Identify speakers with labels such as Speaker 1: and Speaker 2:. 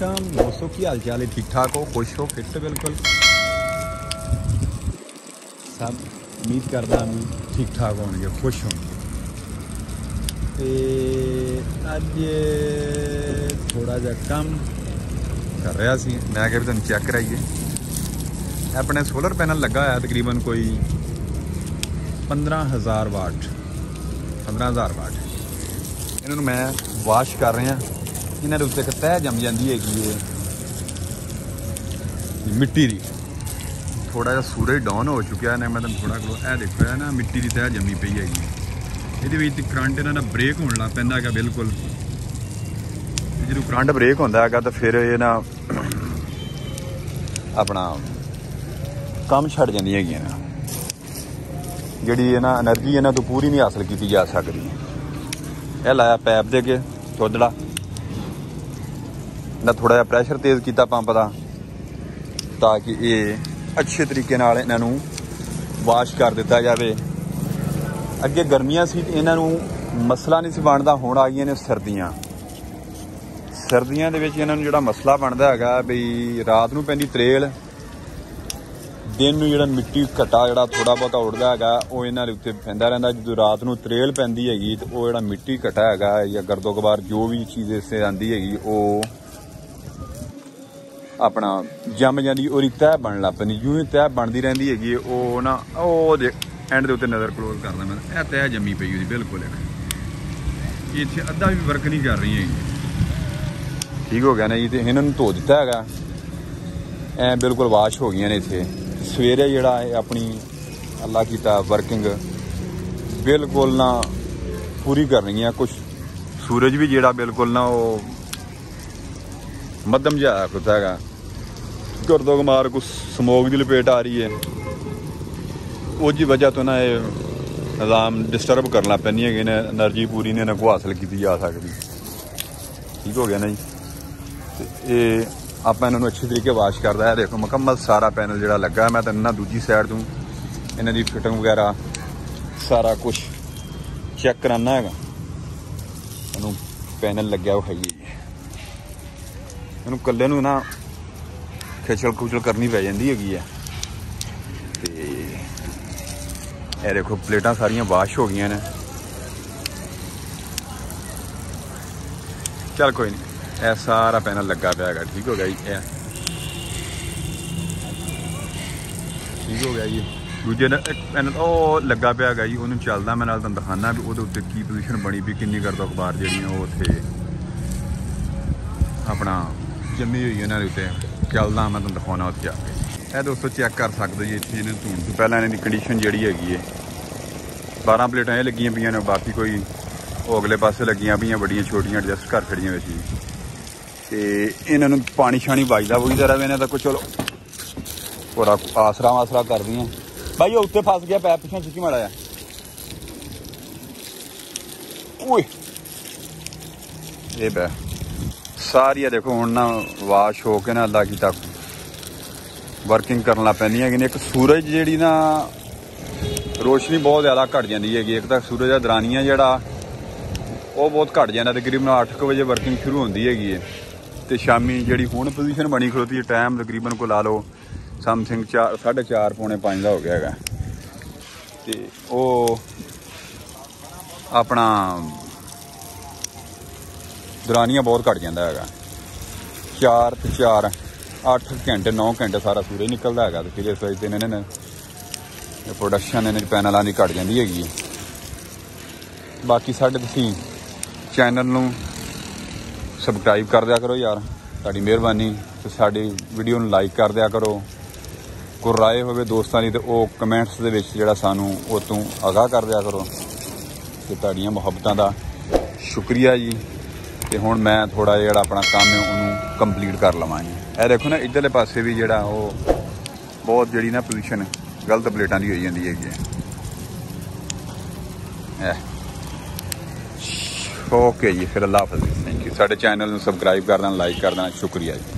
Speaker 1: Welcome दोस्तों, की हाल चाल है? ठीक ठाक हो, खुश हो, फिट बिल्कुल सब उम्मीद करदा मैं ठीक ठाक होणगे, खुश होणगे। ते अज थोड़ा जा काम कर रहा सी, मैं क्या भी तुहानूं चैक कराइए। अपने सोलर पैनल लगा है तकरीबन कोई 15,000 वाट, 15,000 वाट। इन्होंने मैं वाश कर रहा, इन्होंने उत्ते एक तह जम जाती हैगी मिट्टी की। थोड़ा जहा सूरज डाउन हो चुका है, मैं थोड़ा यह देखो है ना, मिट्टी की तह जमी पई हैगी। ये करंट इन्होंने ब्रेक होने लग पैंदा है बिल्कुल। जो करंट ब्रेक होंदा है तो फिर ये ना अपना काम छड़ जांदी हैगी ना, जिहड़ी है ना एनर्जी इन्हां तो पूरी नहीं हासिल की जा सकती। यह लाया पैप दे के थोड़ा ना, थोड़ा जिहा प्रैशर तेज़ किया पंप का, ताकि ये अच्छे तरीके नाल इन्हां नूं वाश कर दिता जाए। अगे गर्मियां सी ते इन्हां नूं मसला नहीं सी बनदा, हुण आ गईयां ने सर्दियां। सर्दियां दे विच इन्हां नूं जिहड़ा मसला बनदा हैगा बई रात नूं पैंदी त्रेल, दिन में जो मिट्टी घट्टा जो थोड़ा बहुत उड़ता है वो इन्हों के उत्ते पैंदा रहिंदा। जो रात को त्रेल पैंदी हैगी तो वो जो मिट्टी घट्टा है या गर्दो गबार जो भी चीज़ इससे आती हैगी वो अपना जम जाती, और तह बन लग पैंदी। यूं ही तह बनती रहिंदी हैगी, वो ना वो एंड के उत्ते नज़र क्लोज करदा मैं, यह तह जमी पई हुई बिल्कुल एक। इत्थे अद्धा भी वर्क नहीं कर रही हैगी। ठीक हो गया ना जी। तो इन्होंने धो दिता है, ऐ बिल्कुल वाश हो गई ने इत्थे। सवेरे जिहड़ा अपनी अल्लाह कीता वर्किंग बिल्कुल ना पूरी करनी है। कुछ सूरज भी जिहड़ा बिल्कुल ना वो मध्यम जिहा होता है, गर्दो गमार कुछ स्मोक की लपेट आ रही है, उसकी वजह तो ना ये निज़ाम डिस्टर्ब करना पैनी है, एनर्जी पूरी नहीं को हासिल की जा सकती। ठीक हो गया ना जी। तो ये आप इन्होंने अच्छे तरीके वाश करता है। देखो मुकम्मल सारा पैनल जो लगा है, मैं तो इन्होंने दूजी साइड तू इन्हों की फिटिंग वगैरह सारा कुछ चेक कराना है। इन्हू पैनल लग्या विखाइए, इन्हू कल्ले नू ना खिचल खुचल करनी पै जाती हैगी है। तो यह देखो प्लेटां सारियां वाश हो गई ने। चल कोई नहीं, यह सारा पैनल लगा पाया है। ठीक हो गया जी, ठीक हो गया जी। दूजे एक पैनल वो लगा पाया है जी, उन्होंने चलदा मैं नाल तुहानूं दिखाना भी वो की पोजीशन बनी भी, किन्नी गर्दो अखबार जी वो उत्थे अपना जमी हुई इन्होंने उत्ते चलदा। मैं तुहानूं दिखाना उत्थे आके। यह दोस्तों चेक कर सकते जी, इत्थे इन्हें धोण तो पहले इन्हां दी कंडीशन जिहड़ी हैगी है, 12 प्लेटां ये लगियां पईयां ने, बाकी कोई वो अगले पासे लगियां पईयां बड़ियां छोटियां एडजस्ट कर छड़ियां विच जी। तो इन्होंने पानी शानी बजदा बुझदा रहे इन्हां दा कोई, चलो थोड़ा आसरा वासरा कर दी भाई। वो उत्ते फस गया पैप, पिछों खिच्ची माड़ा जा। ये पै सारिया देखो हुण ना वाश हो के ना अल्लाह की तक वर्किंग करन लग पैंदी है। एक सूरज जिहड़ी ना रोशनी बहुत ज़्यादा घट जाती हैगी। एक तो सूरज का दरानिया जिहड़ा वो बहुत घट जाता, तकरीबन 8 बजे वर्किंग शुरू होती हैगी है। तो शामी जी हुण पोजीशन बनी खलोती है, टाइम तकरीबन को ला लो समथिंग 4, 4:30 पौने 5 का हो गया है। तो वो अपना दरानिया बहुत घट जाता है। 4 ते 4 8 घंटे 9 घंटे सारा सूरज निकलता है। तो फिर इस वजह से इन्होंने प्रोडक्शन इन्हें पैनलों की घट जाती हैगी। बाकी साढ़े तुसीं चैनल नूं सबसक्राइब कर दिया करो यार, तुहाडी मेहरबानी। तो साडी वीडियो नूं लाइक कर दिया करो। कोई राय होवे दोस्तां दी तो वो कमेंट्स दे विच जिहड़ा सानूं उह तों आगाह कर दिया करो। तो तुहाडीआं मुहब्बतां दा शुक्रिया जी। तो हुण मैं थोड़ा जिहड़ा अपना काम है उन्होंने कंप्लीट कर लवां जी। यह देखो ना इधरले पासे भी जिहड़ा वो बहुत जिहड़ी ना पोजीशन गलत प्लेटां दी होई जांदी हैगी। ओके जी, फिर अल्लाह हाफिज़। Thank you. साडे चैनल नूं सबसक्राइब कर देना, लाइक कर देना, शुक्रिया जी।